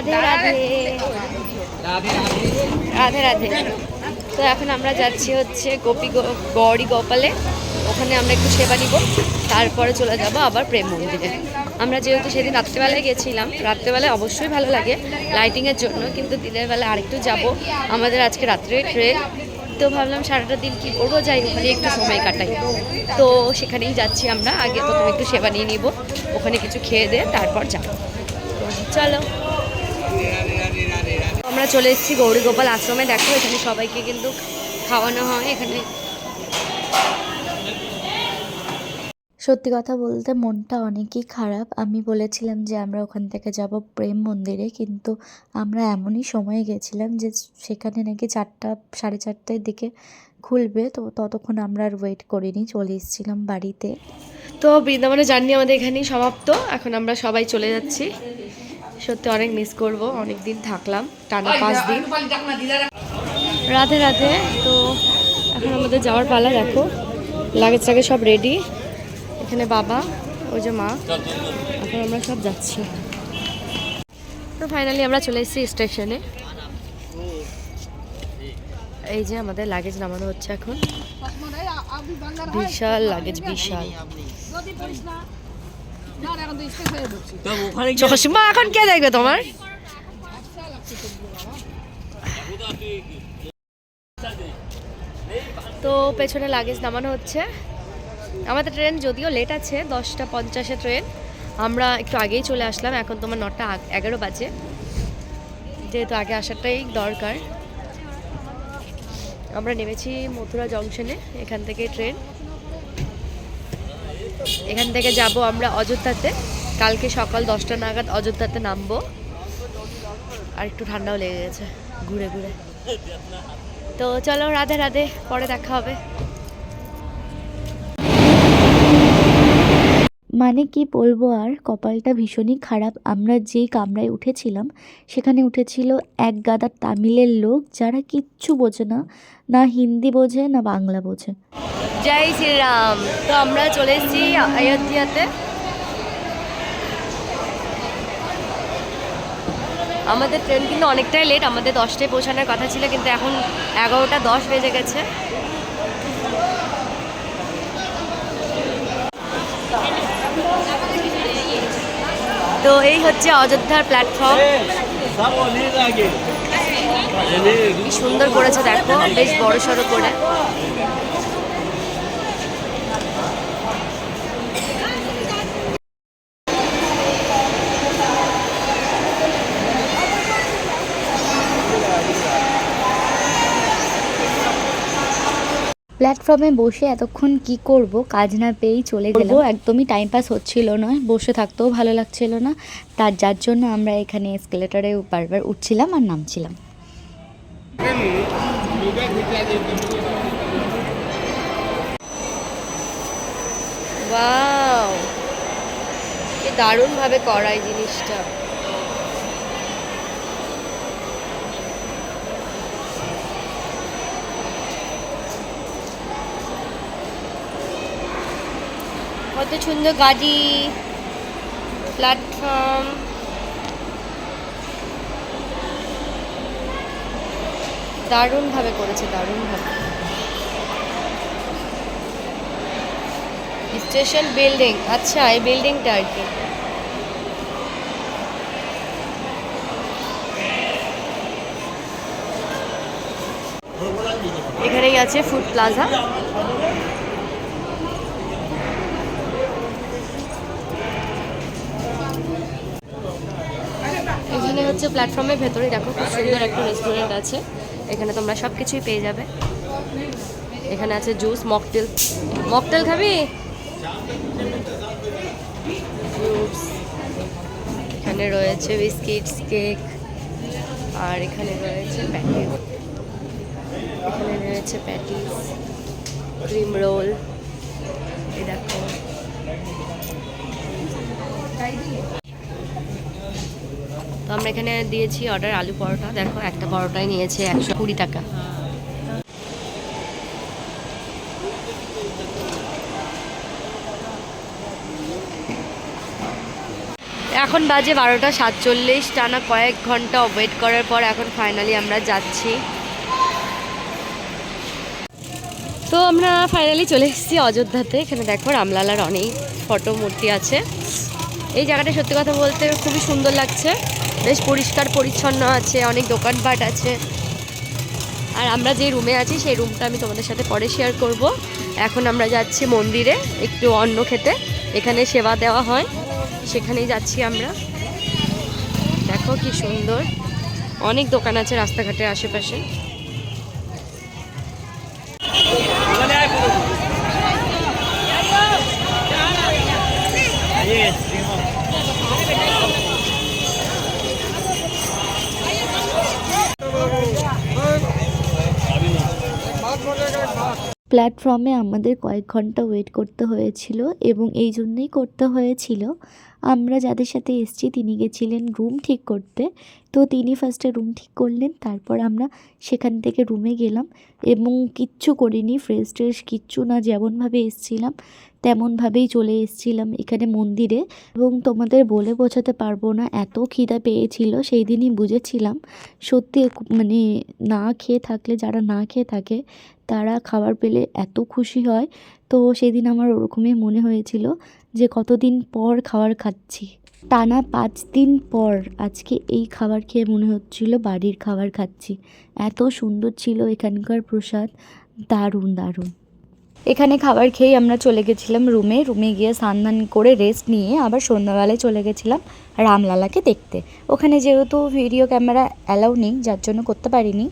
রাধে রাধে রাধে রাধে। তো এখন আমরা যাচ্ছি হচ্ছে গৌরী গোপালে, ওখানে আমরা একটু সেবা নিব, তারপরে চলে যাব আবার প্রেম মন্দিরে। আমরা যেহেতু সেদিন রাত্রেবেলায় গেছিলাম, রাত্রেবেলায় অবশ্যই ভালো লাগে লাইটিংয়ের জন্য, কিন্তু দিনের বেলা আরেকটু যাব, আমাদের আজকে রাত্রে ট্রেন। তো ভাবলাম সারাটা দিন কী করবো, যাই ওখানে একটু সময় কাটাই। তো সেখানেই যাচ্ছি আমরা, আগে প্রথমে একটু সেবা নিয়ে নিব, ওখানে কিছু খেয়ে দিয়ে তারপর যাব। চলো, আমরা চলে এসেছি গৌরী গোপাল আশ্রমে। দেখো এখানে সবাইকে কিন্তু খাওয়ানো হয় এখানে। সত্যি কথা বলতে মনটা অনেকই খারাপ। আমি বলেছিলাম যে আমরা ওখান থেকে যাব প্রেম মন্দিরে, কিন্তু আমরা এমনই সময়ে গেছিলাম যে সেখানে নাকি 4টা 4:30টার দিকে খুলবে। তো ততক্ষণ আমরা আর ওয়েট করিনি, চলে এসেছিলাম বাড়িতে। তো বৃন্দাবনের জার্নি আমাদের এখানেই সমাপ্ত। এখন আমরা সবাই চলে যাচ্ছি। সত্যি অনেক মিস করব, অনেক দিন থাকলাম, টানা 5 দিন। রাধে রাধে। তো এখন আমাদের যাওয়ার পালা। দেখো লাগেজ টাগেজ সব রেডি, এখানে বাবা, ওই যে মা, এখন আমরা সব যাচ্ছি। তো ফাইনালি আমরা চলে এসেছি স্টেশনে। এই যে আমাদের লাগেজ নামানো হচ্ছে এখন। বিশাল লাগেজ, বিশাল। চশমা এখন কে দেখবে তোমার? তো পেছনে লাগেজ নামানো হচ্ছে। আমাদের ট্রেন যদিও লেট আছে, 10:50 ট্রেন, আমরা একটু আগেই চলে আসলাম। এখন তোমার 9:11 বাজে, যেহেতু আগে আসাটাই দরকার। আমরা নেমেছি মথুরা জংশনে, এখান থেকে ট্রেন, এখান থেকে যাব আমরা অযোধ্যাতে। কালকে সকাল 10টা নাগাদ অযোধ্যাতে নামবো। আর একটু ঠান্ডাও লেগে গেছে ঘুরে ঘুরে। তো চলো, রাধে রাধে, পরে দেখা হবে। মানে কি বলবো, আর কপালটা ভীষণই খারাপ। আমরা যেই কামরায় উঠেছিলাম সেখানে উঠেছিল এক গাদা তামিলের লোক, যারা কিচ্ছু বোঝে না, না হিন্দি বোঝে না বাংলা বোঝে। জয় শ্রীরাম। তো আমরা চলে এসেছি অযোধ্যাতে। আমাদের ট্রেন কিন্তু অনেকটাই লেট, আমাদের 10টায় পৌঁছানোর কথা ছিল, কিন্তু এখন 11:10 বেজে গেছে। তো এই হচ্ছে অযোধ্যার প্ল্যাটফর্ম। কি সুন্দর করেছে দেখো, বেশ বড় সড়ো করে। প্ল্যাটফর্মে বসে এতক্ষণ কি করব, কাজ না পেয়েই চলে গেলাম। একদমই টাইম পাস হচ্ছিল না, বসে থাকতেও ভালো লাগছিল না, যার জন্য আমরা এখানে এসকেলেটরে বারবার উঠছিলাম আর নামছিলাম। ওয়াও, কি দারুণ ভাবে করা এই জিনিসটা। কত সুন্দর গাড়ি, প্ল্যাটফর্ম, দারুণ ভাবে করেছে, দারুণ ভাবে। স্টেশন বিল্ডিং, আচ্ছা এই বিল্ডিংটা আর কি। এখানেই আছে ফুড প্লাজা। এখানে হচ্ছে প্ল্যাটফর্মের ভেতরে দেখো খুব সুন্দর একটা রেস্টুরেন্ট আছে, এখানে তোমরা সব কিছুই পেয়ে যাবে। এখানে আছে জুস, মকটেল। মকটেল খাবি? জুস। এখানে রয়েছে বিস্কিটস, কেক, আর এখানে রয়েছে প্যাটিস। এখানে রয়েছে প্যাটিস, ক্রিম রোল। এই দেখো, তো আমরা এখানে দিয়েছি অর্ডার আলু পরোটা। দেখো একটা পরোটাই নিয়েছে 120 টাকা। এখন বাজে 12:47, টানা কয়েক ঘন্টা ওয়েট করার পর এখন ফাইনালি আমরা যাচ্ছি। তো আমরা ফাইনালি চলে এসেছি অযোধ্যাতে। এখানে দেখো রামলালার অনেক ফটো মূর্তি আছে। এই জায়গাটা সত্যি কথা বলতে খুবই সুন্দর লাগছে, বেশ পরিষ্কার পরিচ্ছন্ন আছে, অনেক দোকানপাট আছে। আর আমরা যে রুমে আছি সেই রুমটা আমি তোমাদের সাথে পরে শেয়ার করব। এখন আমরা যাচ্ছি মন্দিরে একটু অন্ন খেতে, এখানে সেবা দেওয়া হয়, সেখানেই যাচ্ছি আমরা। দেখো কি সুন্দর, অনেক দোকান আছে রাস্তাঘাটের আশেপাশে। প্ল্যাটফর্মে আমাদের কয়েক ঘন্টা ওয়েট করতে হয়েছিল এবং এই জন্যই করতে হয়েছিল, আমরা যাদের সাথে এসেছি তিনি গেছিলেন রুম ঠিক করতে। তো তিনি ফার্স্টে রুম ঠিক করলেন, তারপর আমরা সেখান থেকে রুমে গেলাম এবং কিচ্ছু করিনি, ফ্রেশ ট্রেশ কিচ্ছু না, যেমনভাবে এসেছিলাম তেমনভাবেই চলে এসেছিলাম এখানে মন্দিরে। এবং তোমাদের বলে বোঝাতে পারবো না, এত খিদা পেয়েছিল সেই দিনই বুঝেছিলাম সত্যি মানে না খেয়ে থাকলে, যারা না খেয়ে থাকে তারা খাবার পেলে এত খুশি হয়। তো সেদিন আমার ওরকমই মনে হয়েছিল যে কতদিন পর খাবার খাচ্ছি, টানা 5 দিন পর আজকে এই খাবার খেয়ে মনে হচ্ছিল বাড়ির খাবার খাচ্ছি। এত সুন্দর ছিল এখানকার প্রসাদ, দারুণ দারুণ। এখানে খাবার খেয়েই আমরা চলে গেছিলাম রুমে গিয়ে স্নান করে রেস্ট নিয়ে আবার সন্ধ্যাবেলায় চলে গেছিলাম রামলালাকে দেখতে। ওখানে যেহেতু ভিডিও ক্যামেরা অ্যালাউ নেই, যার জন্য করতে পারিনি।